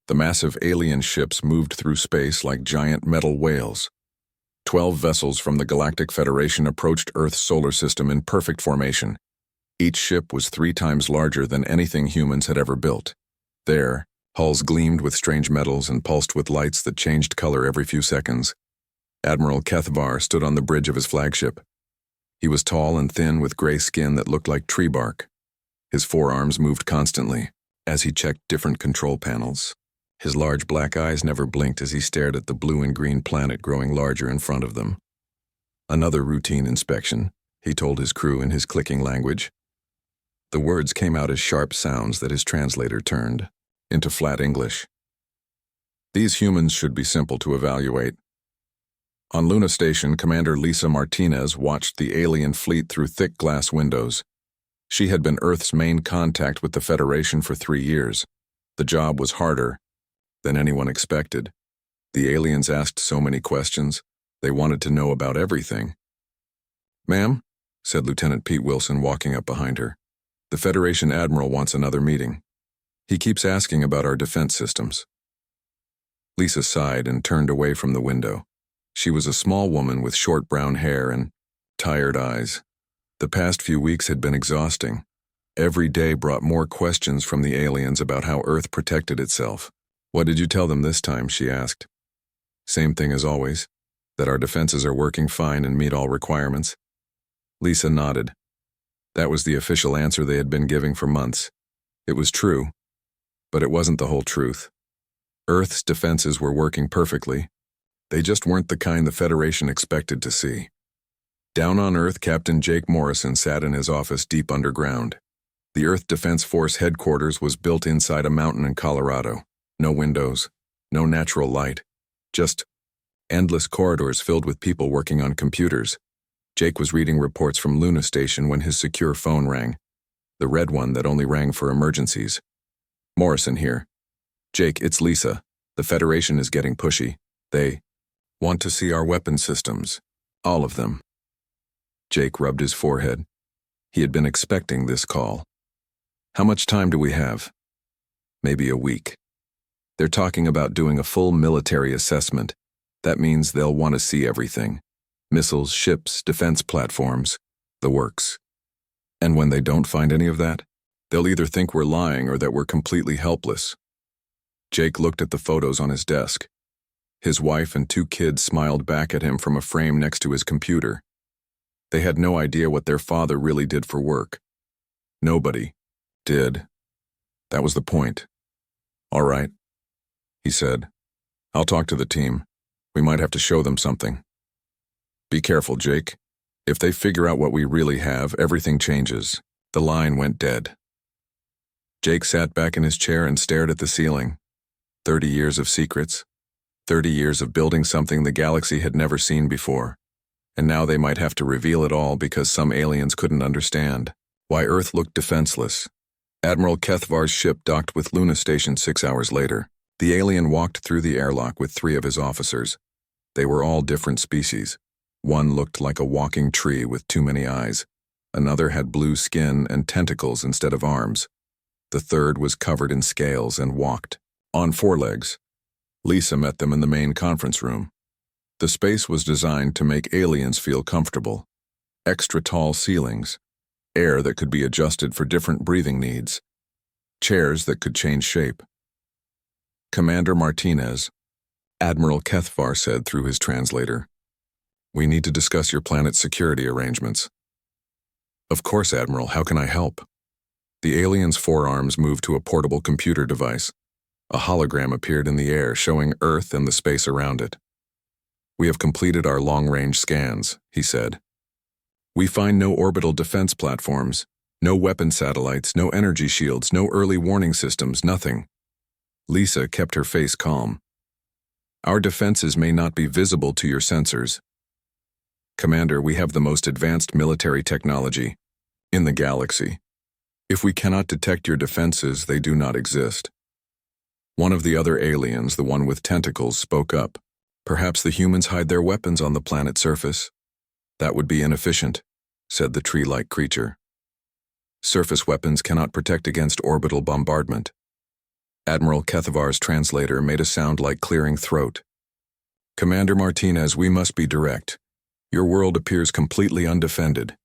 The massive alien ships moved through space like giant metal whales. 12 vessels from the Galactic Federation approached Earth's solar system in perfect formation. Each ship was 3 times larger than anything humans had ever built. Their hulls gleamed with strange metals and pulsed with lights that changed color every few seconds. Admiral Kethvar stood on the bridge of his flagship. He was tall and thin with gray skin that looked like tree bark. His forearms moved constantly as he checked different control panels. His large black eyes never blinked as he stared at the blue and green planet growing larger in front of them. Another routine inspection, he told his crew in his clicking language. The words came out as sharp sounds that his translator turned into flat English. These humans should be simple to evaluate. On Luna Station, Commander Lisa Martinez watched the alien fleet through thick glass windows. She had been Earth's main contact with the Federation for 3 years. The job was harder than anyone expected. The aliens asked so many questions. They wanted to know about everything. "Ma'am," said Lieutenant Pete Wilson, walking up behind her. "The Federation Admiral wants another meeting. He keeps asking about our defense systems." Lisa sighed and turned away from the window. She was a small woman with short brown hair and tired eyes. The past few weeks had been exhausting. Every day brought more questions from the aliens about how Earth protected itself. "What did you tell them this time?" she asked. "Same thing as always, that our defenses are working fine and meet all requirements." Lisa nodded. That was the official answer they had been giving for months. It was true, but it wasn't the whole truth. Earth's defenses were working perfectly. They just weren't the kind the Federation expected to see. Down on Earth, Captain Jake Morrison sat in his office deep underground. The Earth Defense Force headquarters was built inside a mountain in Colorado. No windows, no natural light, just endless corridors filled with people working on computers. Jake was reading reports from Luna Station when his secure phone rang, the red one that only rang for emergencies. "Morrison here. Jake, it's Lisa. The Federation is getting pushy. They want to see our weapon systems. All of them." Jake rubbed his forehead. He had been expecting this call. "How much time do we have?" "Maybe a week. They're talking about doing a full military assessment. That means they'll want to see everything. Missiles, ships, defense platforms, the works. And when they don't find any of that, they'll either think we're lying or that we're completely helpless." Jake looked at the photos on his desk. His wife and 2 kids smiled back at him from a frame next to his computer. They had no idea what their father really did for work. Nobody did. That was the point. "All right," he said. "I'll talk to the team. We might have to show them something." "Be careful, Jake. If they figure out what we really have, everything changes." The line went dead. Jake sat back in his chair and stared at the ceiling. 30 years of secrets. 30 years of building something the galaxy had never seen before. And now they might have to reveal it all because some aliens couldn't understand why Earth looked defenseless. Admiral Kethvar's ship docked with Luna Station 6 hours later. The alien walked through the airlock with 3 of his officers. They were all different species. One looked like a walking tree with too many eyes. Another had blue skin and tentacles instead of arms. The third was covered in scales and walked on 4 legs. Lisa met them in the main conference room. The space was designed to make aliens feel comfortable. Extra tall ceilings, air that could be adjusted for different breathing needs, chairs that could change shape. "Commander Martinez," Admiral Kethvar said through his translator, "we need to discuss your planet's security arrangements." "Of course, Admiral, how can I help?" The alien's forearms moved to a portable computer device. A hologram appeared in the air, showing Earth and the space around it. "We have completed our long-range scans," he said. "We find no orbital defense platforms, no weapon satellites, no energy shields, no early warning systems, nothing." Lisa kept her face calm. "Our defenses may not be visible to your sensors. Commander, we have the most advanced military technology in the galaxy. If we cannot detect your defenses, they do not exist." One of the other aliens, the one with tentacles, spoke up. "Perhaps the humans hide their weapons on the planet's surface." "That would be inefficient," said the tree-like creature. "Surface weapons cannot protect against orbital bombardment." Admiral Kethavar's translator made a sound like clearing throat. Commander Martinez, we must be direct. Your world appears completely undefended.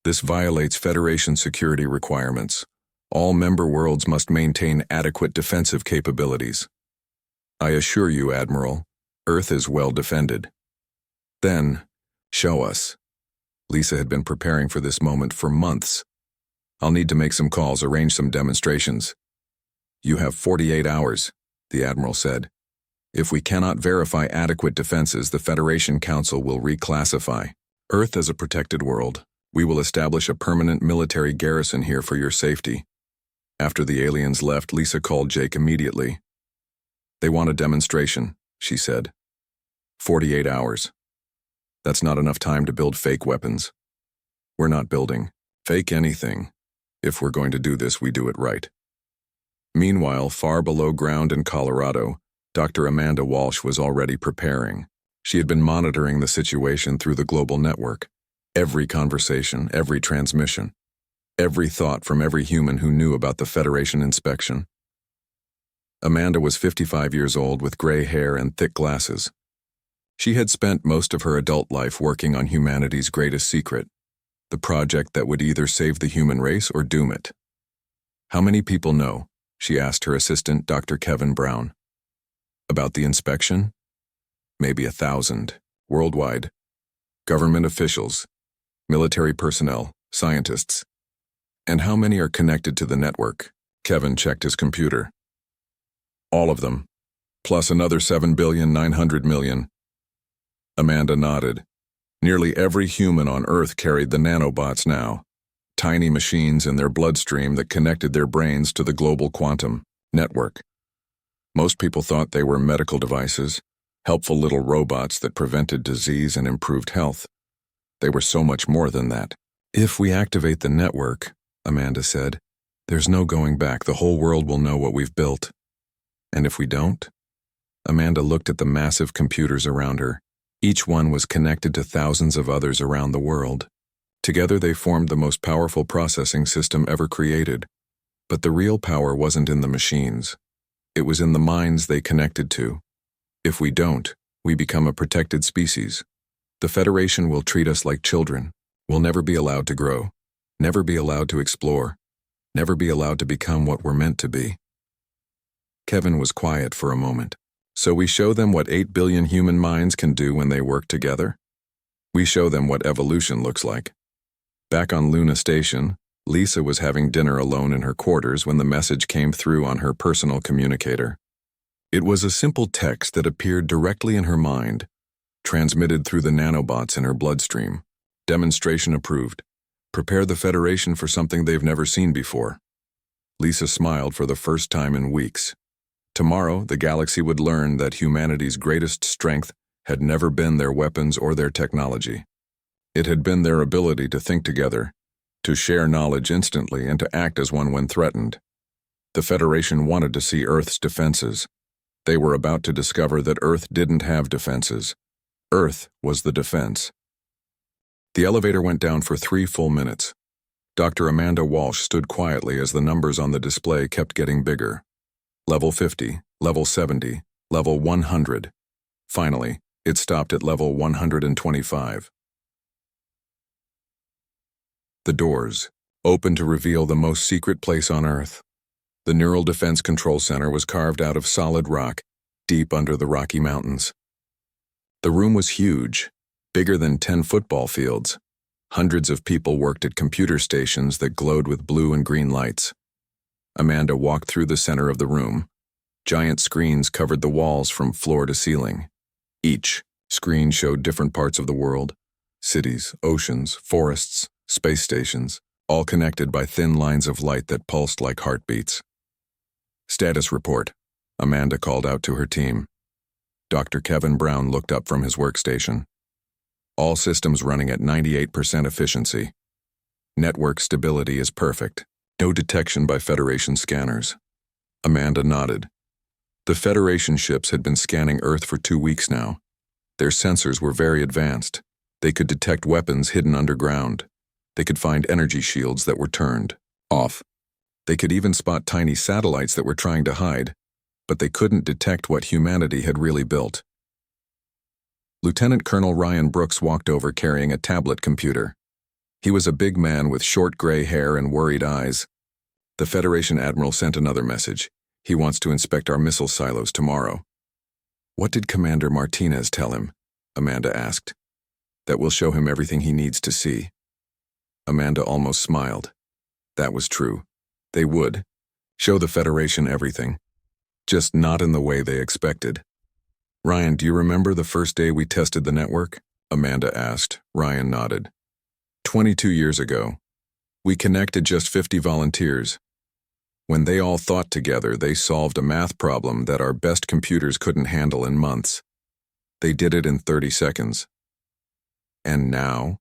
This violates Federation security requirements. All member worlds must maintain adequate defensive capabilities. I assure you, Admiral, Earth is well defended. Then, show us. Lisa had been preparing for this moment for months. I'll need to make some calls, arrange some demonstrations. You have 48 hours, the Admiral said. If we cannot verify adequate defenses, the Federation Council will reclassify Earth as a protected world. We will establish a permanent military garrison here for your safety. After the aliens left, Lisa called Jake immediately. They want a demonstration, she said. 48 hours. That's not enough time to build fake weapons. We're not building fake anything. If we're going to do this, we do it right. Meanwhile, far below ground in Colorado, Dr. Amanda Walsh was already preparing. She had been monitoring the situation through the global network. Every conversation, every transmission, every thought from every human who knew about the Federation inspection. Amanda was 55 years old with gray hair and thick glasses. She had spent most of her adult life working on humanity's greatest secret, the project that would either save the human race or doom it. How many people know? She asked her assistant, Dr. Kevin Brown. About the inspection? Maybe 1,000, worldwide. Government officials, military personnel, scientists. And how many are connected to the network? Kevin checked his computer. All of them, plus another 7,900,000,000. Amanda nodded. Nearly every human on Earth carried the nanobots now, tiny machines in their bloodstream that connected their brains to the global quantum network. Most people thought they were medical devices, helpful little robots that prevented disease and improved health. They were so much more than that. If we activate the network, Amanda said, there's no going back. The whole world will know what we've built. And if we don't? Amanda looked at the massive computers around her. Each one was connected to thousands of others around the world. Together they formed the most powerful processing system ever created. But the real power wasn't in the machines. It was in the minds they connected to. If we don't, we become a protected species. The Federation will treat us like children. We'll never be allowed to grow, never be allowed to explore, never be allowed to become what we're meant to be. Kevin was quiet for a moment. So we show them what 8 billion human minds can do when they work together? We show them what evolution looks like. Back on Luna Station, Lisa was having dinner alone in her quarters when the message came through on her personal communicator. It was a simple text that appeared directly in her mind, transmitted through the nanobots in her bloodstream. Demonstration approved. Prepare the Federation for something they've never seen before. Lisa smiled for the first time in weeks. Tomorrow, the galaxy would learn that humanity's greatest strength had never been their weapons or their technology. It had been their ability to think together, to share knowledge instantly, and to act as one when threatened. The Federation wanted to see Earth's defenses. They were about to discover that Earth didn't have defenses. Earth was the defense. The elevator went down for 3 full minutes. Dr. Amanda Walsh stood quietly as the numbers on the display kept getting bigger. Level 50, level 70, level 100. Finally, it stopped at level 125. The doors opened to reveal the most secret place on Earth. The Neural Defense Control Center was carved out of solid rock, deep under the Rocky Mountains. The room was huge, bigger than 10 football fields. Hundreds of people worked at computer stations that glowed with blue and green lights. Amanda walked through the center of the room. Giant screens covered the walls from floor to ceiling. Each screen showed different parts of the world: cities, oceans, forests, space stations, all connected by thin lines of light that pulsed like heartbeats. Status report, Amanda called out to her team. Dr. Kevin Brown looked up from his workstation. All systems running at 98% efficiency. Network stability is perfect. No detection by Federation scanners. Amanda nodded. The Federation ships had been scanning Earth for 2 weeks now. Their sensors were very advanced. They could detect weapons hidden underground. They could find energy shields that were turned off. They could even spot tiny satellites that were trying to hide, but they couldn't detect what humanity had really built. Lieutenant Colonel Ryan Brooks walked over carrying a tablet computer. He was a big man with short gray hair and worried eyes. The Federation Admiral sent another message. He wants to inspect our missile silos tomorrow. What did Commander Martinez tell him? Amanda asked. That will show him everything he needs to see. Amanda almost smiled. That was true. They would show the Federation everything, just not in the way they expected. Ryan, do you remember the first day we tested the network? Amanda asked. Ryan nodded. 22 years ago. We connected just 50 volunteers. When they all thought together, they solved a math problem that our best computers couldn't handle in months. They did it in 30 seconds. And now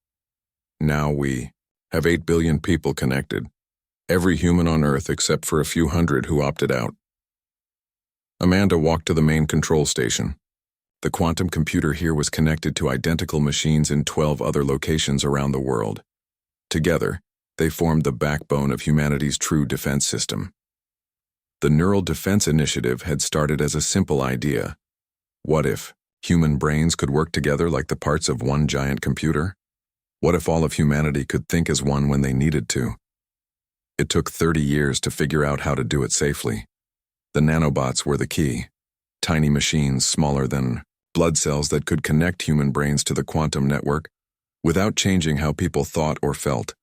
we have 8 billion people connected. Every human on Earth except for a few hundred who opted out. Amanda walked to the main control station. The quantum computer here was connected to identical machines in 12 other locations around the world. Together, they formed the backbone of humanity's true defense system. The Neural Defense Initiative had started as a simple idea. What if human brains could work together like the parts of one giant computer? What if all of humanity could think as one when they needed to? It took 30 years to figure out how to do it safely. The nanobots were the key. Tiny machines smaller than blood cells that could connect human brains to the quantum network without changing how people thought or felt.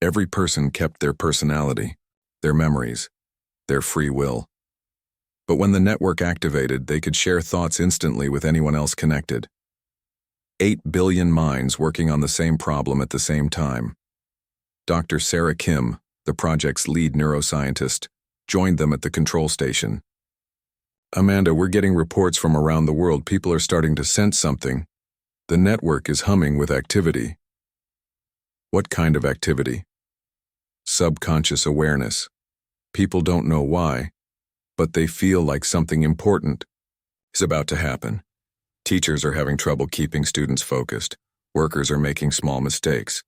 Every person kept their personality, their memories, their free will. But when the network activated, they could share thoughts instantly with anyone else connected. 8 billion minds working on the same problem at the same time. Dr. Sarah Kim, the project's lead neuroscientist, joined them at the control station. Amanda, we're getting reports from around the world. People are starting to sense something. The network is humming with activity. What kind of activity? Subconscious awareness. People don't know why, but they feel like something important is about to happen. Teachers are having trouble keeping students focused. Workers are making small mistakes.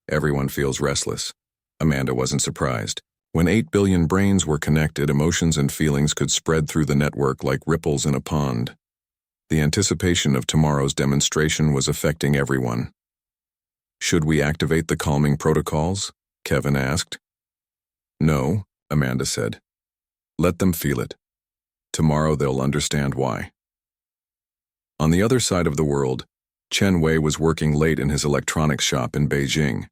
Everyone feels restless. Amanda wasn't surprised. When 8 billion brains were connected, emotions and feelings could spread through the network like ripples in a pond. The anticipation of tomorrow's demonstration was affecting everyone. Should we activate the calming protocols? Kevin asked. No, Amanda said. Let them feel it. Tomorrow they'll understand why. On the other side of the world, Chen Wei was working late in his electronics shop in Beijing.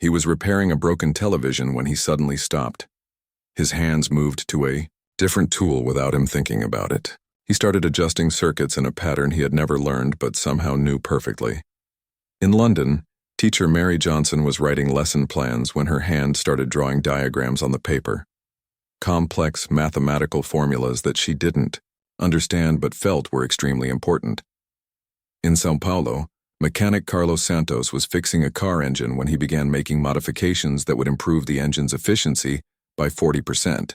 He was repairing a broken television when he suddenly stopped. His hands moved to a different tool without him thinking about it. He started adjusting circuits in a pattern he had never learned but somehow knew perfectly. In London, teacher Mary Johnson was writing lesson plans when her hand started drawing diagrams on the paper. Complex mathematical formulas that she didn't understand but felt were extremely important. In São Paulo, mechanic Carlos Santos was fixing a car engine when he began making modifications that would improve the engine's efficiency by 40%.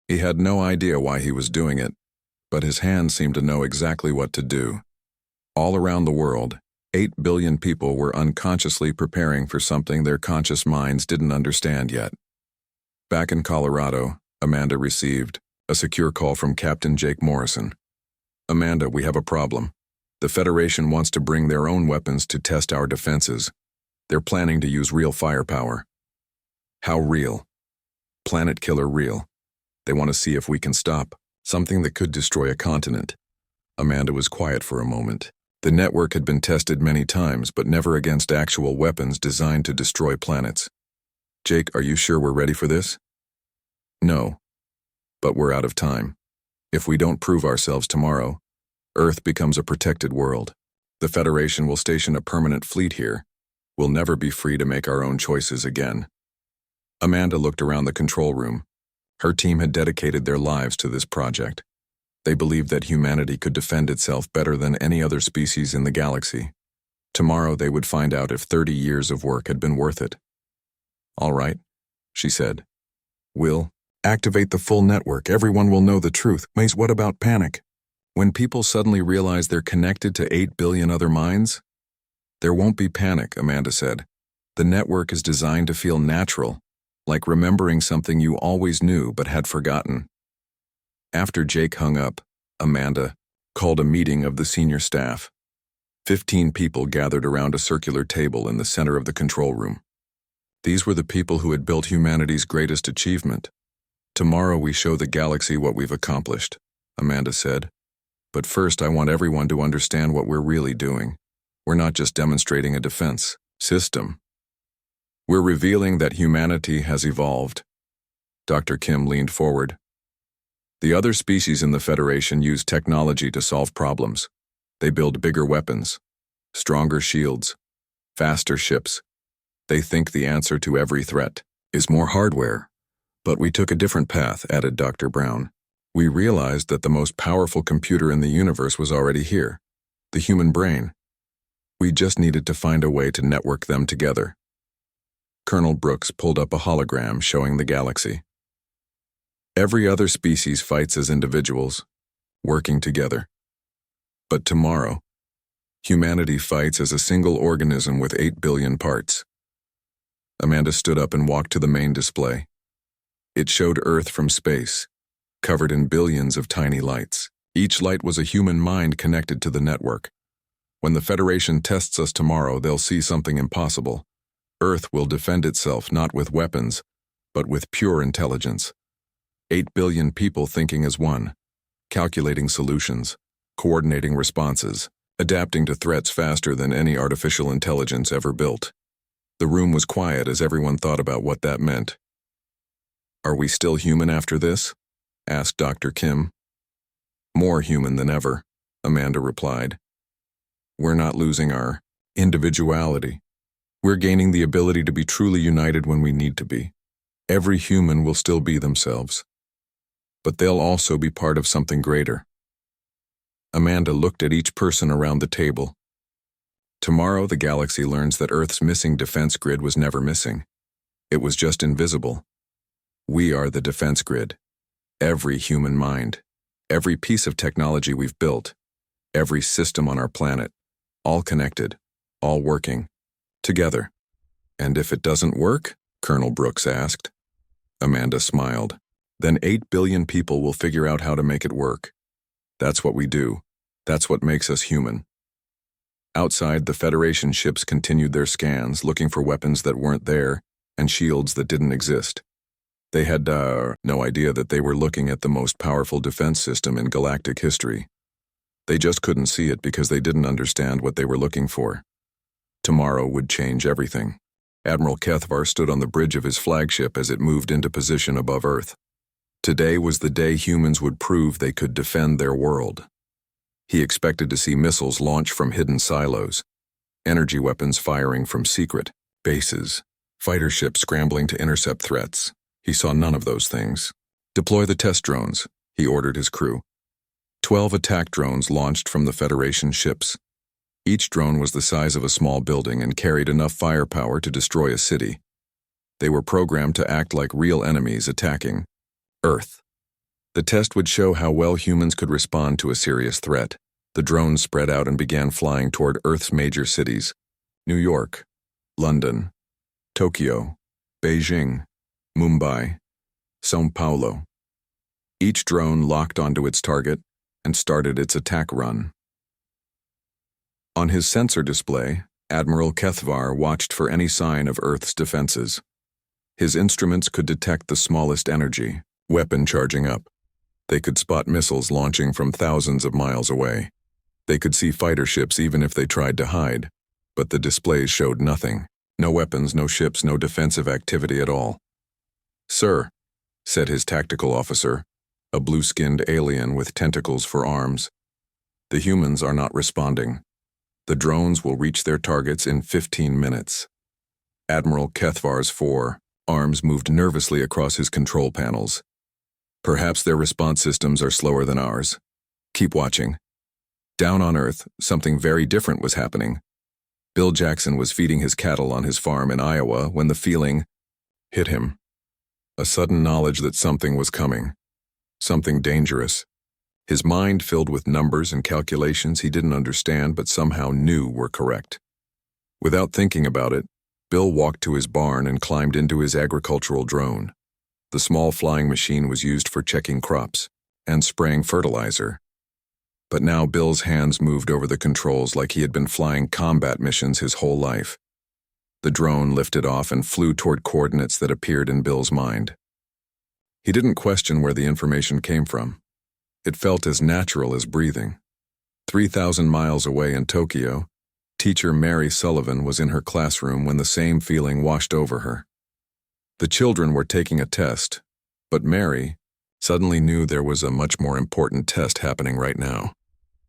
He had no idea why he was doing it, but his hands seemed to know exactly what to do. All around the world, 8 billion people were unconsciously preparing for something their conscious minds didn't understand yet. Back in Colorado, Amanda received a secure call from Captain Jake Morrison. Amanda, we have a problem. The Federation wants to bring their own weapons to test our defenses. They're planning to use real firepower. How real? Planet killer real. They want to see if we can stop something that could destroy a continent. Amanda was quiet for a moment. The network had been tested many times, but never against actual weapons designed to destroy planets. Jake, are you sure we're ready for this? No. But we're out of time. If we don't prove ourselves tomorrow, Earth becomes a protected world. The Federation will station a permanent fleet here. We'll never be free to make our own choices again. Amanda looked around the control room. Her team had dedicated their lives to this project. They believed that humanity could defend itself better than any other species in the galaxy. Tomorrow they would find out if 30 years of work had been worth it. All right, she said. We'll activate the full network. Everyone will know the truth. Mace, what about panic? When people suddenly realize they're connected to 8 billion other minds? There won't be panic, Amanda said. The network is designed to feel natural, like remembering something you always knew but had forgotten. After Jake hung up, Amanda called a meeting of the senior staff. 15 people gathered around a circular table in the center of the control room. These were the people who had built humanity's greatest achievement. Tomorrow we show the galaxy what we've accomplished, Amanda said. But first I want everyone to understand what we're really doing. We're not just demonstrating a defense system. We're revealing that humanity has evolved. Dr. Kim leaned forward. The other species in the Federation use technology to solve problems. They build bigger weapons, stronger shields, faster ships. They think the answer to every threat is more hardware. But we took a different path, added Dr. Brown. We realized that the most powerful computer in the universe was already here, the human brain. We just needed to find a way to network them together. Colonel Brooks pulled up a hologram showing the galaxy. Every other species fights as individuals, working together. But tomorrow, humanity fights as a single organism with 8 billion parts. Amanda stood up and walked to the main display. It showed Earth from space, covered in billions of tiny lights. Each light was a human mind connected to the network. When the Federation tests us tomorrow, they'll see something impossible. Earth will defend itself not with weapons, but with pure intelligence. 8 billion people thinking as one, calculating solutions, coordinating responses, adapting to threats faster than any artificial intelligence ever built. The room was quiet as everyone thought about what that meant. Are we still human after this? Asked Dr. Kim. More human than ever, Amanda replied. We're not losing our individuality. We're gaining the ability to be truly united when we need to be. Every human will still be themselves. But they'll also be part of something greater. Amanda looked at each person around the table. Tomorrow the galaxy learns that Earth's missing defense grid was never missing. It was just invisible. We are the defense grid. Every human mind, every piece of technology we've built, every system on our planet, all connected, all working, together. And if it doesn't work? Colonel Brooks asked. Amanda smiled. Then 8 billion people will figure out how to make it work. That's what we do. That's what makes us human. Outside, the Federation ships continued their scans, looking for weapons that weren't there and shields that didn't exist. They had no idea that they were looking at the most powerful defense system in galactic history. They just couldn't see it because they didn't understand what they were looking for. Tomorrow would change everything. Admiral Kethvar stood on the bridge of his flagship as it moved into position above Earth. Today was the day humans would prove they could defend their world. He expected to see missiles launch from hidden silos, energy weapons firing from secret bases, fighter ships scrambling to intercept threats. He saw none of those things. Deploy the test drones, he ordered his crew. 12 attack drones launched from the Federation ships. Each drone was the size of a small building and carried enough firepower to destroy a city. They were programmed to act like real enemies attacking Earth. The test would show how well humans could respond to a serious threat. The drones spread out and began flying toward Earth's major cities: New York, London, Tokyo, Beijing, Mumbai, São Paulo. Each drone locked onto its target and started its attack run. On his sensor display, Admiral Kethvar watched for any sign of Earth's defenses. His instruments could detect the smallest energy, weapon charging up. They could spot missiles launching from thousands of miles away. They could see fighter ships even if they tried to hide, but the displays showed nothing. No weapons, no ships, no defensive activity at all. "Sir," said his tactical officer, a blue-skinned alien with tentacles for arms, "the humans are not responding. The drones will reach their targets in 15 minutes. Admiral Kethvar's 4 arms moved nervously across his control panels. Perhaps their response systems are slower than ours. Keep watching. Down on Earth, something very different was happening. Bill Jackson was feeding his cattle on his farm in Iowa when the feeling hit him. A sudden knowledge that something was coming. Something dangerous. His mind filled with numbers and calculations he didn't understand but somehow knew were correct. Without thinking about it, Bill walked to his barn and climbed into his agricultural drone. The small flying machine was used for checking crops, and spraying fertilizer. But now Bill's hands moved over the controls like he had been flying combat missions his whole life. The drone lifted off and flew toward coordinates that appeared in Bill's mind. He didn't question where the information came from. It felt as natural as breathing. 3,000 miles away in Tokyo, teacher Mary Sullivan was in her classroom when the same feeling washed over her. The children were taking a test, but Mary suddenly knew there was a much more important test happening right now.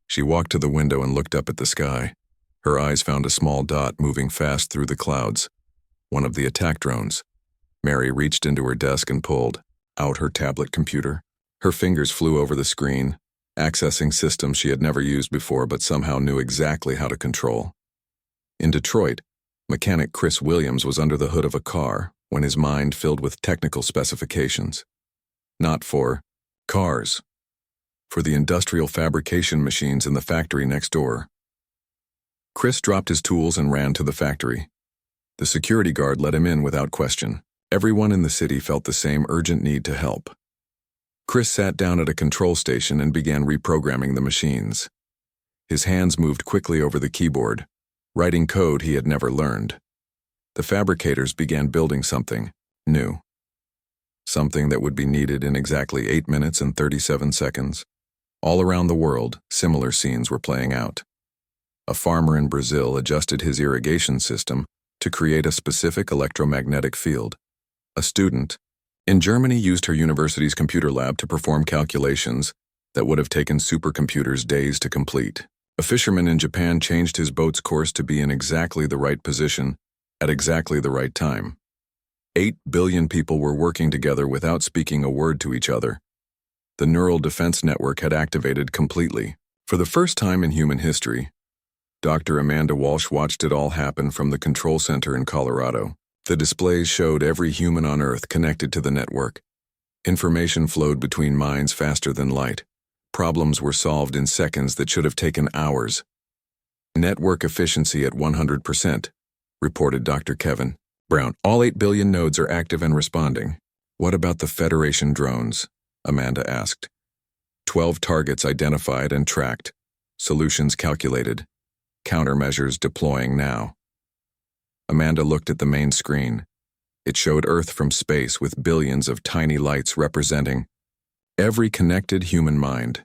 She walked to the window and looked up at the sky. Her eyes found a small dot moving fast through the clouds. One of the attack drones. Mary reached into her desk and pulled out her tablet computer. Her fingers flew over the screen, accessing systems she had never used before but somehow knew exactly how to control. In Detroit, mechanic Chris Williams was under the hood of a car when his mind filled with technical specifications. Not for cars, for the industrial fabrication machines in the factory next door. Chris dropped his tools and ran to the factory. The security guard let him in without question. Everyone in the city felt the same urgent need to help. Chris sat down at a control station and began reprogramming the machines. His hands moved quickly over the keyboard, writing code he had never learned. The fabricators began building something new. Something that would be needed in exactly 8 minutes and 37 seconds. All around the world, similar scenes were playing out. A farmer in Brazil adjusted his irrigation system to create a specific electromagnetic field. A student in Germany used her university's computer lab to perform calculations that would have taken supercomputers days to complete. A fisherman in Japan changed his boat's course to be in exactly the right position at exactly the right time. 8 billion people were working together without speaking a word to each other. The neural defense network had activated completely. For the first time in human history, Dr. Amanda Walsh watched it all happen from the control center in Colorado. The displays showed every human on Earth connected to the network. Information flowed between minds faster than light. Problems were solved in seconds that should have taken hours. Network efficiency at 100%, reported Dr. Kevin Brown. All 8 billion nodes are active and responding. What about the Federation drones? Amanda asked. 12 targets identified and tracked. Solutions calculated. Countermeasures deploying now. Amanda looked at the main screen. It showed Earth from space with billions of tiny lights representing every connected human mind.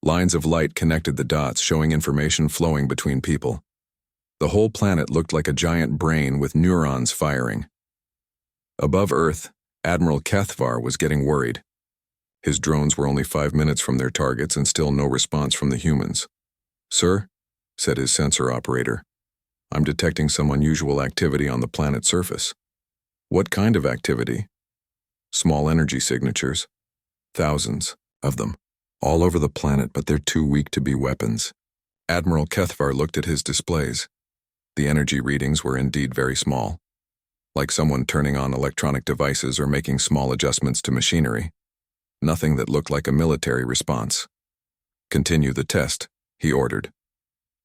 Lines of light connected the dots, showing information flowing between people. The whole planet looked like a giant brain with neurons firing. Above Earth, Admiral Kethvar was getting worried. His drones were only 5 minutes from their targets and still no response from the humans. "Sir," said his sensor operator, "I'm detecting some unusual activity on the planet's surface." "What kind of activity?" "Small energy signatures. Thousands of them. All over the planet, but they're too weak to be weapons." Admiral Kethvar looked at his displays. The energy readings were indeed very small. Like someone turning on electronic devices or making small adjustments to machinery. Nothing that looked like a military response. "Continue the test," he ordered.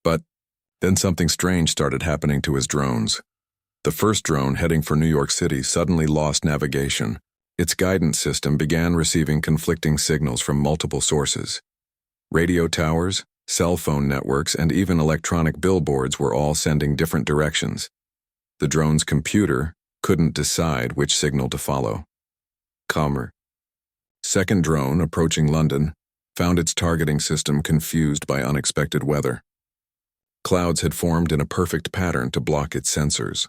But then something strange started happening to his drones. The first drone heading for New York City suddenly lost navigation. Its guidance system began receiving conflicting signals from multiple sources. Radio towers, cell phone networks, and even electronic billboards were all sending different directions. The drone's computer couldn't decide which signal to follow. Calmer. Second drone, approaching London, found its targeting system confused by unexpected weather. Clouds had formed in a perfect pattern to block its sensors.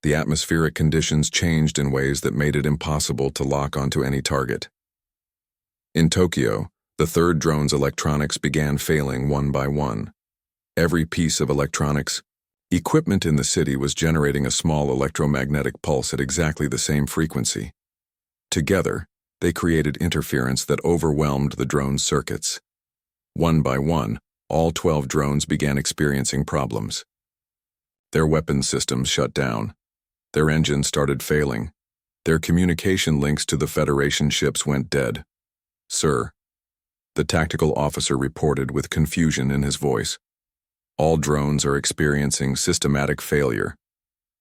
The atmospheric conditions changed in ways that made it impossible to lock onto any target. In Tokyo, the third drone's electronics began failing one by one. Every piece of electronics equipment in the city was generating a small electromagnetic pulse at exactly the same frequency. Together, they created interference that overwhelmed the drone's circuits. One by one, all 12 drones began experiencing problems. Their weapons systems shut down. Their engines started failing. Their communication links to the Federation ships went dead. "Sir," the tactical officer reported with confusion in his voice, "all drones are experiencing systematic failure.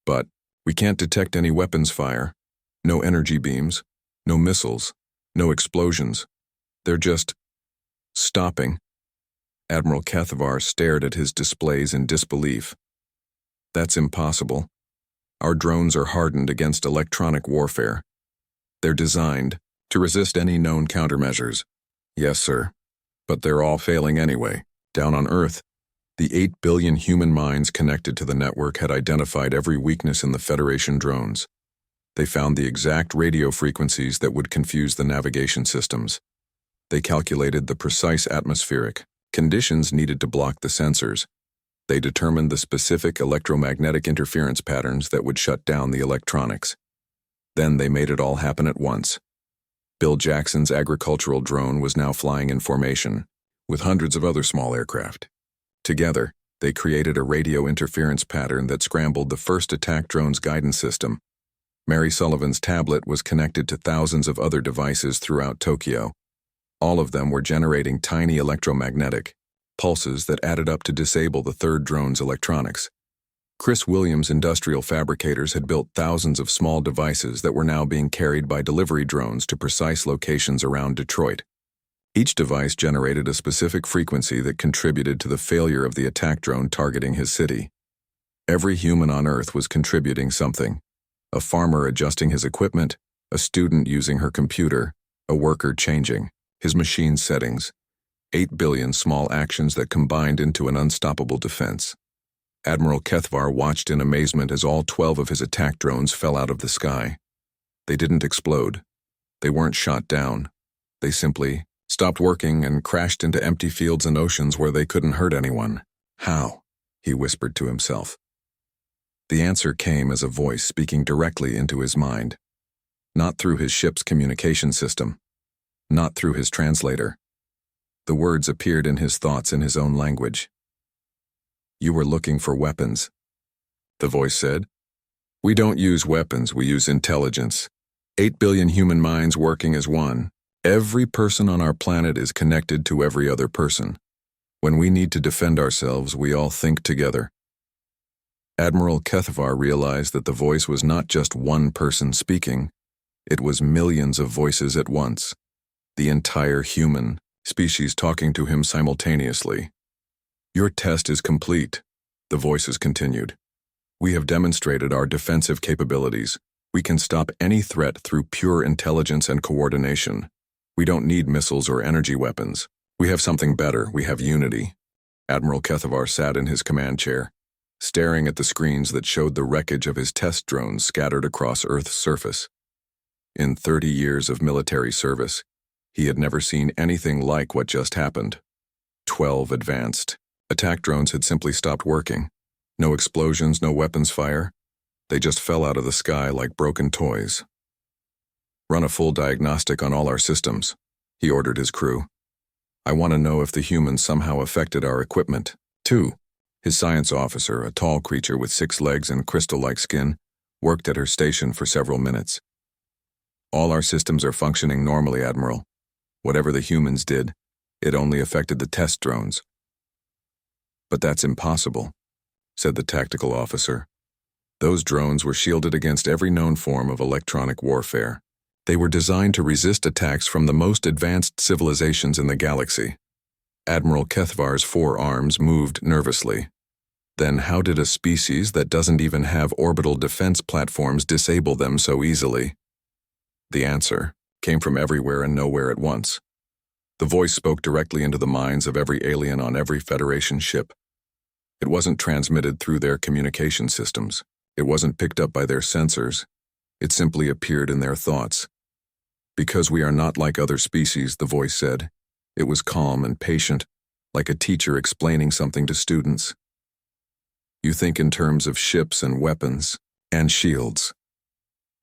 But we can't detect any weapons fire, no energy beams, no missiles, no explosions. They're just stopping. Admiral Kethavar stared at his displays in disbelief. That's impossible. Our drones are hardened against electronic warfare. They're designed to resist any known countermeasures. Yes, sir. But they're all failing anyway. Down on Earth, the 8 billion human minds connected to the network had identified every weakness in the Federation drones. They found the exact radio frequencies that would confuse the navigation systems. They calculated the precise atmospheric conditions needed to block the sensors. They determined the specific electromagnetic interference patterns that would shut down the electronics. Then they made it all happen at once. Bill Jackson's agricultural drone was now flying in formation, with hundreds of other small aircraft. Together, they created a radio interference pattern that scrambled the first attack drone's guidance system. Mary Sullivan's tablet was connected to thousands of other devices throughout Tokyo. All of them were generating tiny electromagnetic pulses that added up to disable the third drone's electronics. Chris Williams' industrial fabricators had built thousands of small devices that were now being carried by delivery drones to precise locations around Detroit. Each device generated a specific frequency that contributed to the failure of the attack drone targeting his city. Every human on Earth was contributing something. A farmer adjusting his equipment, a student using her computer, a worker changing his machine settings. 8 billion small actions that combined into an unstoppable defense. Admiral Kethavar watched in amazement as all 12 of his attack drones fell out of the sky. They didn't explode. They weren't shot down. They simply stopped working and crashed into empty fields and oceans where they couldn't hurt anyone. How? He whispered to himself. The answer came as a voice speaking directly into his mind. Not through his ship's communication system. Not through his translator. The words appeared in his thoughts in his own language. You were looking for weapons, the voice said. We don't use weapons, we use intelligence. 8 billion human minds working as one. Every person on our planet is connected to every other person. When we need to defend ourselves, we all think together. Admiral Kethavar realized that the voice was not just one person speaking. It was millions of voices at once. The entire human species talking to him simultaneously. Your test is complete, the voices continued. We have demonstrated our defensive capabilities. We can stop any threat through pure intelligence and coordination. We don't need missiles or energy weapons. We have something better. We have unity. Admiral Kethavar sat in his command chair, staring at the screens that showed the wreckage of his test drones scattered across Earth's surface. In 30 years of military service, he had never seen anything like what just happened. 12 advanced attack drones had simply stopped working. No explosions, no weapons fire. They just fell out of the sky like broken toys. Run a full diagnostic on all our systems, he ordered his crew. I want to know if the humans somehow affected our equipment. 2. His science officer, a tall creature with 6 legs and crystal-like skin, worked at her station for several minutes. All our systems are functioning normally, Admiral. Whatever the humans did, it only affected the test drones. But that's impossible, said the tactical officer. Those drones were shielded against every known form of electronic warfare. They were designed to resist attacks from the most advanced civilizations in the galaxy. Admiral Kethavar's 4 arms moved nervously. Then how did a species that doesn't even have orbital defense platforms disable them so easily? The answer came from everywhere and nowhere at once. The voice spoke directly into the minds of every alien on every Federation ship. It wasn't transmitted through their communication systems. It wasn't picked up by their sensors. It simply appeared in their thoughts. Because we are not like other species, the voice said. It was calm and patient, like a teacher explaining something to students. You think in terms of ships and weapons and shields.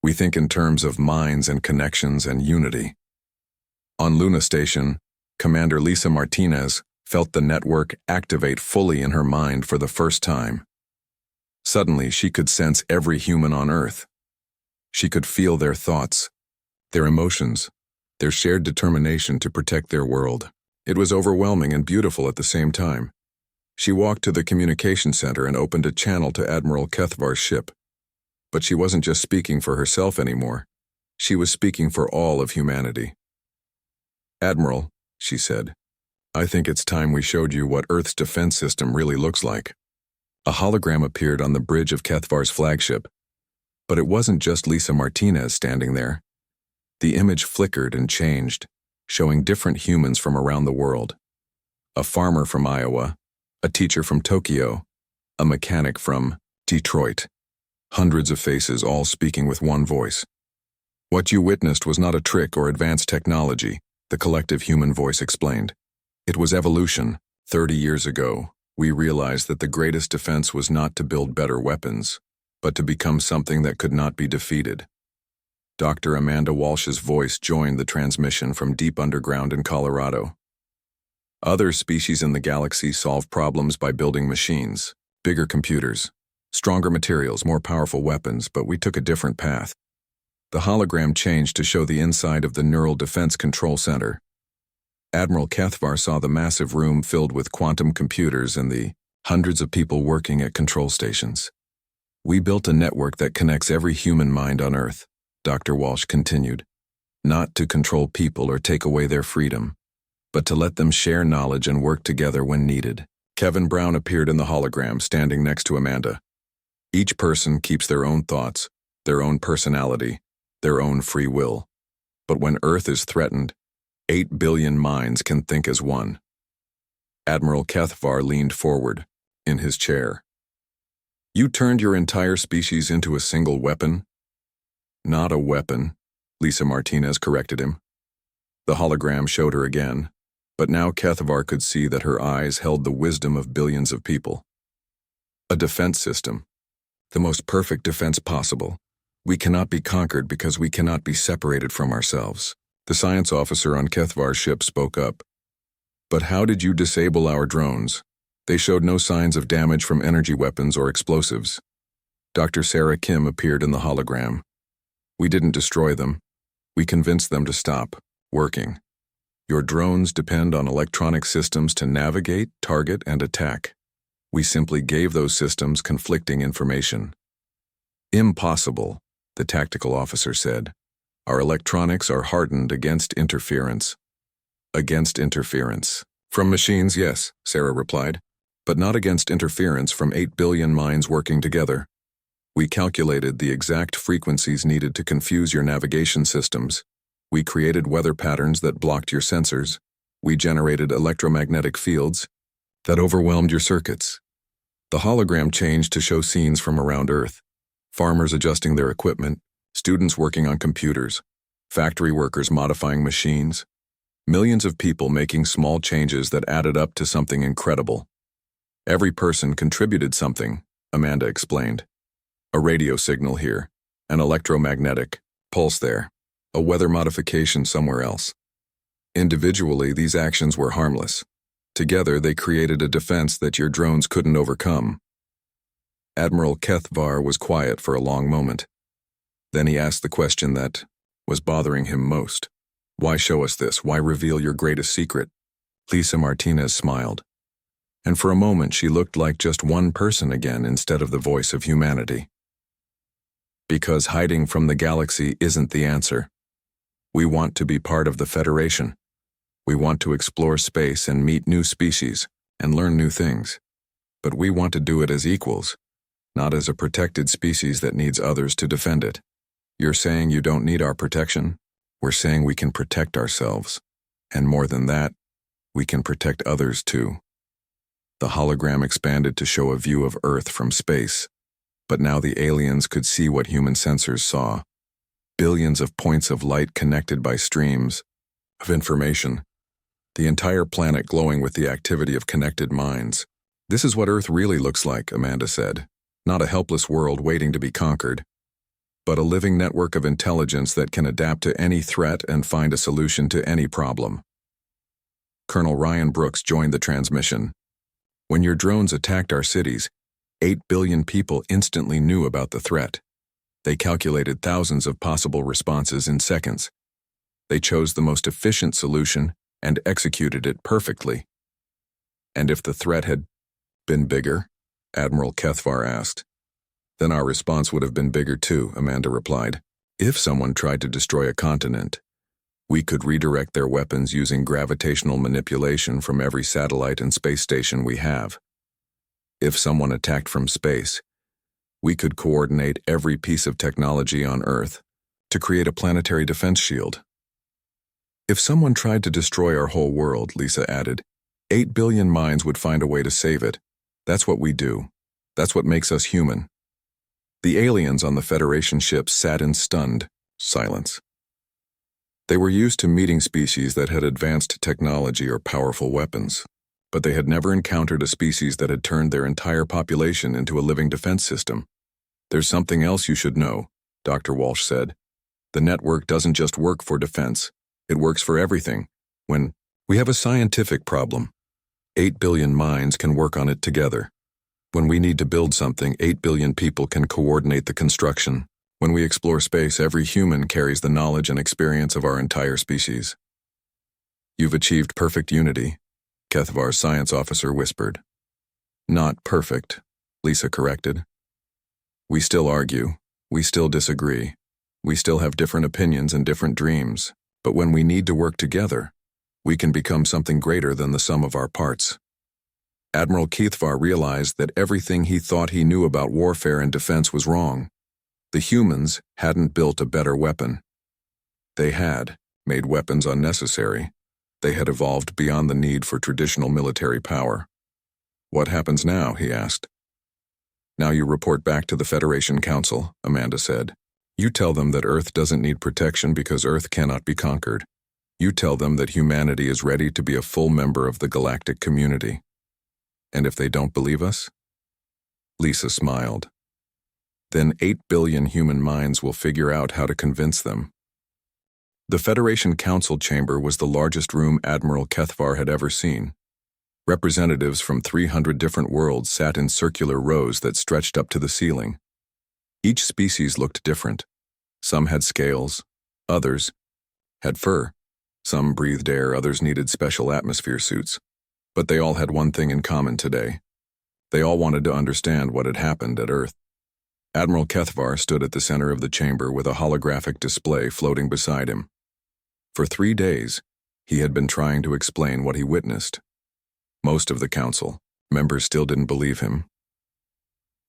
We think in terms of minds and connections and unity. On Luna Station, Commander Lisa Martinez felt the network activate fully in her mind for the first time. Suddenly, she could sense every human on Earth. She could feel their thoughts, their emotions, their shared determination to protect their world. It was overwhelming and beautiful at the same time. She walked to the communication center and opened a channel to Admiral Kethavar's ship. But she wasn't just speaking for herself anymore. She was speaking for all of humanity. Admiral, she said, I think it's time we showed you what Earth's defense system really looks like. A hologram appeared on the bridge of Kethvar's flagship. But it wasn't just Lisa Martinez standing there. The image flickered and changed, showing different humans from around the world. A farmer from Iowa, a teacher from Tokyo, a mechanic from Detroit. Hundreds of faces all speaking with one voice. What you witnessed was not a trick or advanced technology, the collective human voice explained. It was evolution. 30 years ago, we realized that the greatest defense was not to build better weapons, but to become something that could not be defeated. Dr. Amanda Walsh's voice joined the transmission from deep underground in Colorado. Other species in the galaxy solve problems by building machines, bigger computers, stronger materials, more powerful weapons, but we took a different path. The hologram changed to show the inside of the Neural Defense Control Center. Admiral Kethvar saw the massive room filled with quantum computers and the hundreds of people working at control stations. We built a network that connects every human mind on Earth, Dr. Walsh continued, not to control people or take away their freedom, but to let them share knowledge and work together when needed. Kevin Brown appeared in the hologram, standing next to Amanda. Each person keeps their own thoughts, their own personality, their own free will. But when Earth is threatened, 8 billion minds can think as one. Admiral Kethvar leaned forward, in his chair. You turned your entire species into a single weapon? Not a weapon, Lisa Martinez corrected him. The hologram showed her again, but now Kethvar could see that her eyes held the wisdom of billions of people. A defense system. The most perfect defense possible. We cannot be conquered because we cannot be separated from ourselves. The science officer on Kethvar's ship spoke up. But how did you disable our drones? They showed no signs of damage from energy weapons or explosives. Dr. Sarah Kim appeared in the hologram. We didn't destroy them. We convinced them to stop working. Your drones depend on electronic systems to navigate, target, and attack. We simply gave those systems conflicting information. Impossible, the tactical officer said. Our electronics are hardened against interference. Against interference. From machines, yes, Sarah replied, but not against interference from 8 billion minds working together. We calculated the exact frequencies needed to confuse your navigation systems. We created weather patterns that blocked your sensors. We generated electromagnetic fields that overwhelmed your circuits. The hologram changed to show scenes from around Earth. Farmers adjusting their equipment, students working on computers, factory workers modifying machines, millions of people making small changes that added up to something incredible. Every person contributed something, Amanda explained. A radio signal here, an electromagnetic pulse there, a weather modification somewhere else. Individually, these actions were harmless. Together, they created a defense that your drones couldn't overcome. Admiral Kethvar was quiet for a long moment. Then he asked the question that was bothering him most. Why show us this? Why reveal your greatest secret? Lisa Martinez smiled. And for a moment she looked like just one person again instead of the voice of humanity. Because hiding from the galaxy isn't the answer. We want to be part of the Federation. We want to explore space and meet new species and learn new things. But we want to do it as equals, not as a protected species that needs others to defend it. You're saying you don't need our protection? We're saying we can protect ourselves. And more than that, we can protect others too. The hologram expanded to show a view of Earth from space. But now the aliens could see what human sensors saw. Billions of points of light connected by streams of information. The entire planet glowing with the activity of connected minds. This is what Earth really looks like, Amanda said. Not a helpless world waiting to be conquered, but a living network of intelligence that can adapt to any threat and find a solution to any problem. Colonel Ryan Brooks joined the transmission. When your drones attacked our cities, 8 billion people instantly knew about the threat. They calculated thousands of possible responses in seconds. They chose the most efficient solution and executed it perfectly. And if the threat had been bigger, Admiral Kethvar asked. Then our response would have been bigger too, Amanda replied. If someone tried to destroy a continent, We could redirect their weapons using gravitational manipulation from every satellite and space station we have. If someone attacked from space, we could coordinate every piece of technology on Earth to create a planetary defense shield. If someone tried to destroy our whole world, Lisa added, 8 billion minds would find a way to save it. That's what we do. That's what makes us human. The aliens on the Federation ships sat in stunned silence. They were used to meeting species that had advanced technology or powerful weapons, but they had never encountered a species that had turned their entire population into a living defense system. There's something else you should know, Dr. Walsh said. The network doesn't just work for defense. It works for everything. When we have a scientific problem, 8 billion minds can work on it together. When we need to build something, 8 billion people can coordinate the construction. When we explore space, every human carries the knowledge and experience of our entire species. You've achieved perfect unity, Kethvar's science officer whispered. Not perfect, Lisa corrected. We still argue. We still disagree. We still have different opinions and different dreams. But when we need to work together, we can become something greater than the sum of our parts. Admiral Kethvar realized that everything he thought he knew about warfare and defense was wrong. The humans hadn't built a better weapon. They had made weapons unnecessary. They had evolved beyond the need for traditional military power. What happens now? He asked. Now you report back to the Federation Council, Amanda said. You tell them that Earth doesn't need protection because Earth cannot be conquered. You tell them that humanity is ready to be a full member of the galactic community. And if they don't believe us? Lisa smiled. Then 8 billion human minds will figure out how to convince them. The Federation Council chamber was the largest room Admiral Kethvar had ever seen. Representatives from 300 different worlds sat in circular rows that stretched up to the ceiling. Each species looked different. Some had scales, others had fur. Some breathed air, others needed special atmosphere suits. But they all had one thing in common today. They all wanted to understand what had happened at Earth. Admiral Kethvar stood at the center of the chamber with a holographic display floating beside him. For 3 days, he had been trying to explain what he witnessed. Most of the council members still didn't believe him.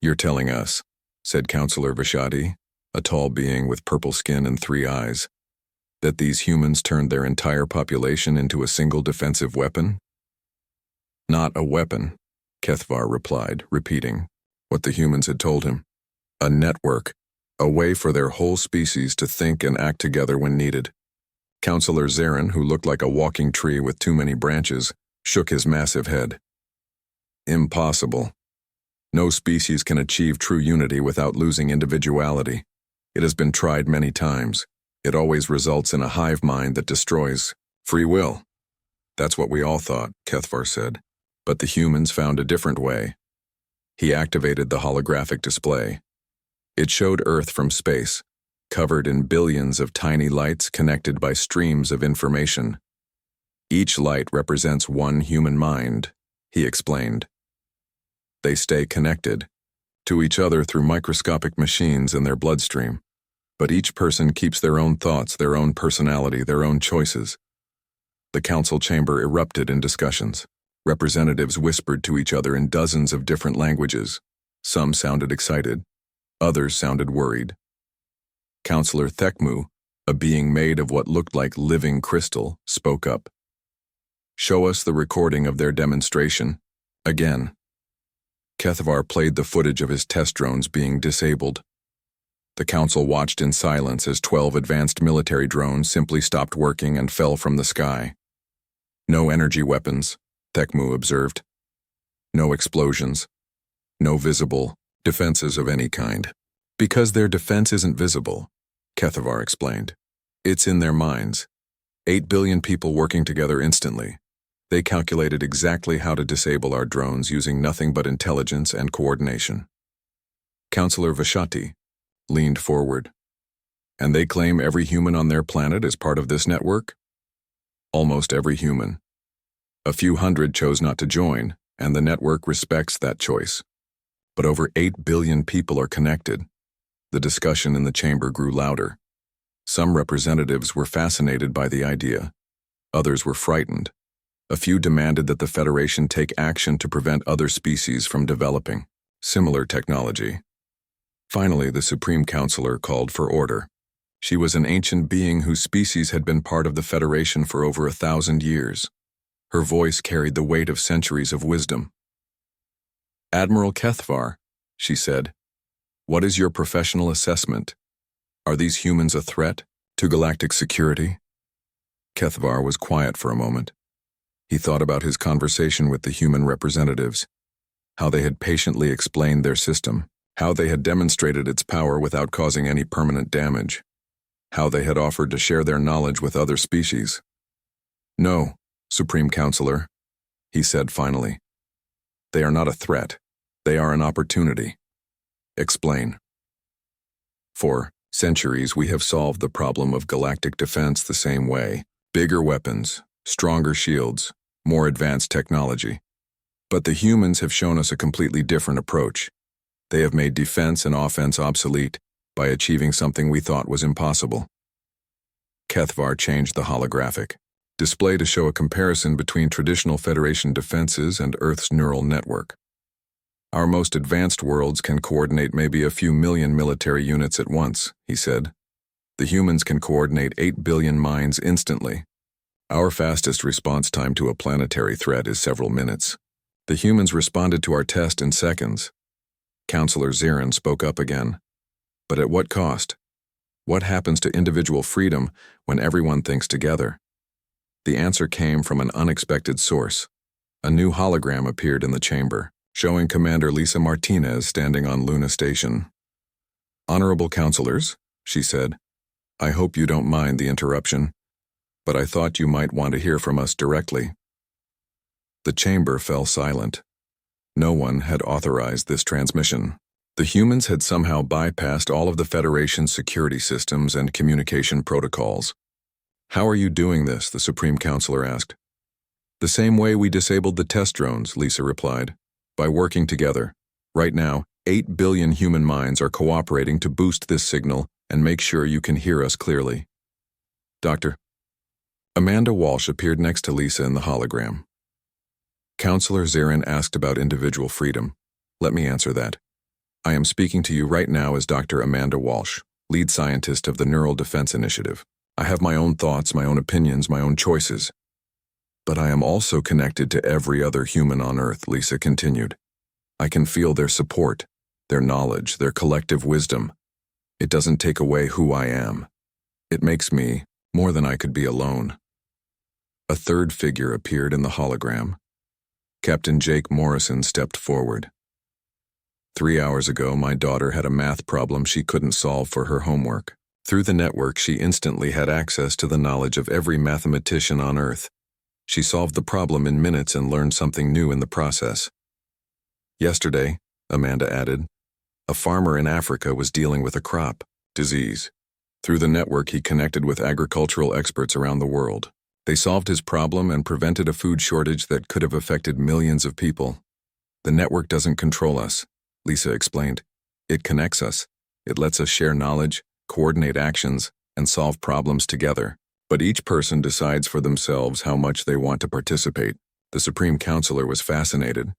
You're telling us, said Counselor Vashati, a tall being with purple skin and 3 eyes, that these humans turned their entire population into a single defensive weapon? Not a weapon, Kethvar replied, repeating what the humans had told him. A network, a way for their whole species to think and act together when needed. Counselor Zarin, who looked like a walking tree with too many branches, shook his massive head. Impossible. No species can achieve true unity without losing individuality. It has been tried many times. It always results in a hive mind that destroys free will. That's what we all thought, Kethvar said. But the humans found a different way. He activated the holographic display. It showed Earth from space, covered in billions of tiny lights connected by streams of information. Each light represents one human mind, he explained. They stay connected to each other through microscopic machines in their bloodstream, but each person keeps their own thoughts, their own personality, their own choices. The council chamber erupted in discussions. Representatives whispered to each other in dozens of different languages. Some sounded excited, others sounded worried. Counselor Thekmu, a being made of what looked like living crystal, spoke up. Show us the recording of their demonstration. Again. Kethvar played the footage of his test drones being disabled. The council watched in silence as 12 advanced military drones simply stopped working and fell from the sky. No energy weapons, Thekmu observed. No explosions. No visible defenses of any kind. Because their defense isn't visible, Kethvar explained. It's in their minds. 8 billion people working together instantly. They calculated exactly how to disable our drones using nothing but intelligence and coordination. Counselor Vashati leaned forward. And they claim every human on their planet is part of this network? Almost every human. A few hundred chose not to join, and the network respects that choice. But over 8 billion people are connected. The discussion in the chamber grew louder. Some representatives were fascinated by the idea. Others were frightened. A few demanded that the Federation take action to prevent other species from developing similar technology. Finally, the Supreme Counselor called for order. She was an ancient being whose species had been part of the Federation for over 1,000 years. Her voice carried the weight of centuries of wisdom. "Admiral Kethvar," she said, "what is your professional assessment? Are these humans a threat to galactic security?" Kethvar was quiet for a moment. He thought about his conversation with the human representatives, how they had patiently explained their system, how they had demonstrated its power without causing any permanent damage, how they had offered to share their knowledge with other species. "No, Supreme Counselor," he said finally. "They are not a threat. They are an opportunity." "Explain." "For centuries we have solved the problem of galactic defense the same way. Bigger weapons, stronger shields, more advanced technology. But the humans have shown us a completely different approach. They have made defense and offense obsolete by achieving something we thought was impossible." Kethvar changed the holographic display to show a comparison between traditional Federation defenses and Earth's neural network. "Our most advanced worlds can coordinate maybe a few million military units at once," he said. "The humans can coordinate 8 billion minds instantly. Our fastest response time to a planetary threat is several minutes. The humans responded to our test in seconds." Counselor Zirin spoke up again. "But at what cost? What happens to individual freedom when everyone thinks together?" The answer came from an unexpected source. A new hologram appeared in the chamber, showing Commander Lisa Martinez standing on Luna Station. "Honorable counselors," she said, "I hope you don't mind the interruption, but I thought you might want to hear from us directly." The chamber fell silent. No one had authorized this transmission. The humans had somehow bypassed all of the Federation's security systems and communication protocols. "How are you doing this?" the Supreme Counselor asked. "The same way we disabled the test drones," Lisa replied. "By working together. Right now, 8 billion human minds are cooperating to boost this signal and make sure you can hear us clearly." "Dr." Amanda Walsh appeared next to Lisa in the hologram. Counselor Zirin asked about individual freedom. Let me answer that. I am speaking to you right now as Dr. Amanda Walsh, lead scientist of the Neural Defense Initiative. I have my own thoughts, my own opinions, my own choices. But I am also connected to every other human on Earth, Lisa continued. I can feel their support, their knowledge, their collective wisdom. It doesn't take away who I am. It makes me more than I could be alone. A third figure appeared in the hologram. Captain Jake Morrison stepped forward. 3 hours ago, my daughter had a math problem she couldn't solve for her homework. Through the network, she instantly had access to the knowledge of every mathematician on Earth. She solved the problem in minutes and learned something new in the process. Yesterday, Amanda added, a farmer in Africa was dealing with a crop disease. Through the network, he connected with agricultural experts around the world. They solved his problem and prevented a food shortage that could have affected millions of people. The network doesn't control us, Lisa explained. It connects us. It lets us share knowledge, coordinate actions, and solve problems together. But each person decides for themselves how much they want to participate. The Supreme Counselor was fascinated.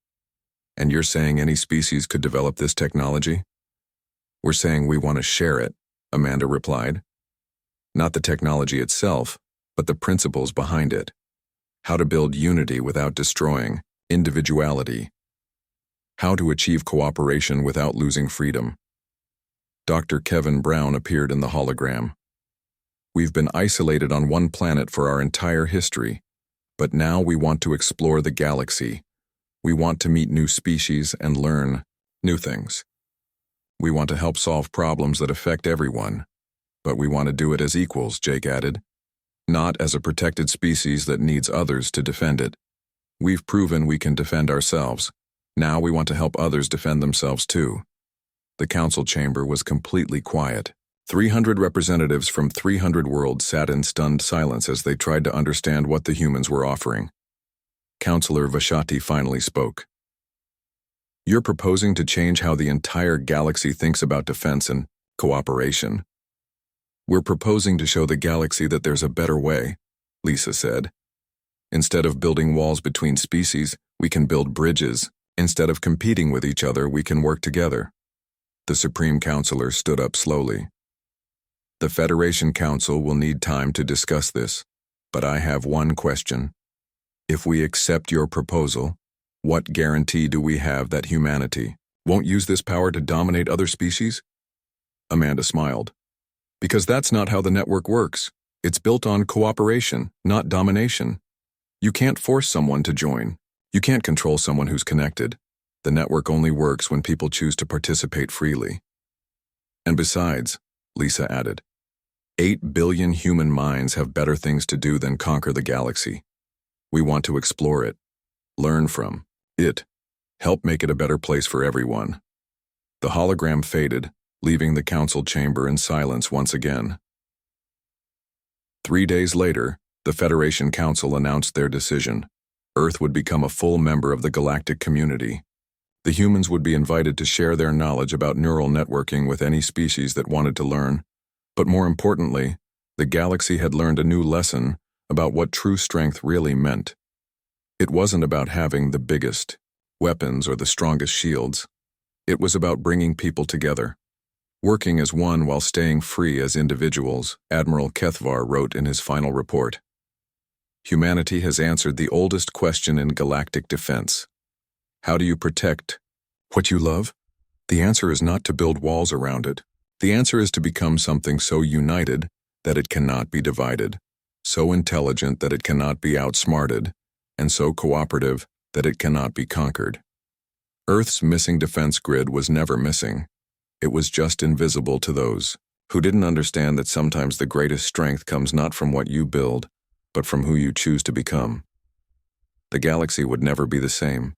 And you're saying any species could develop this technology? We're saying we want to share it, Amanda replied. Not the technology itself, but the principles behind it. How to build unity without destroying individuality. How to achieve cooperation without losing freedom. Dr. Kevin Brown appeared in the hologram. We've been isolated on one planet for our entire history, but now we want to explore the galaxy. We want to meet new species and learn new things. We want to help solve problems that affect everyone, but we want to do it as equals, Jake added. Not as a protected species that needs others to defend it. We've proven we can defend ourselves. Now we want to help others defend themselves too. The council chamber was completely quiet. 300 representatives from 300 worlds sat in stunned silence as they tried to understand what the humans were offering. Counselor Vashati finally spoke. You're proposing to change how the entire galaxy thinks about defense and cooperation. "We're proposing to show the galaxy that there's a better way," Lisa said. "Instead of building walls between species, we can build bridges. Instead of competing with each other, we can work together." The Supreme Counselor stood up slowly. "The Federation Council will need time to discuss this, but I have one question. If we accept your proposal, what guarantee do we have that humanity won't use this power to dominate other species?" Amanda smiled. "Because that's not how the network works. It's built on cooperation, not domination. You can't force someone to join. You can't control someone who's connected. The network only works when people choose to participate freely." "And besides," Lisa added, 8 billion human minds have better things to do than conquer the galaxy. We want to explore it, learn from it, help make it a better place for everyone." The hologram faded, leaving the council chamber in silence once again. 3 days later, the Federation Council announced their decision. Earth would become a full member of the galactic community. The humans would be invited to share their knowledge about neural networking with any species that wanted to learn. But more importantly, the galaxy had learned a new lesson about what true strength really meant. It wasn't about having the biggest weapons or the strongest shields. It was about bringing people together, working as one while staying free as individuals, Admiral Kethvar wrote in his final report. "Humanity has answered the oldest question in galactic defense. How do you protect what you love? The answer is not to build walls around it. The answer is to become something so united that it cannot be divided, so intelligent that it cannot be outsmarted, and so cooperative that it cannot be conquered." Earth's missing defense grid was never missing. It was just invisible to those who didn't understand that sometimes the greatest strength comes not from what you build, but from who you choose to become. The galaxy would never be the same.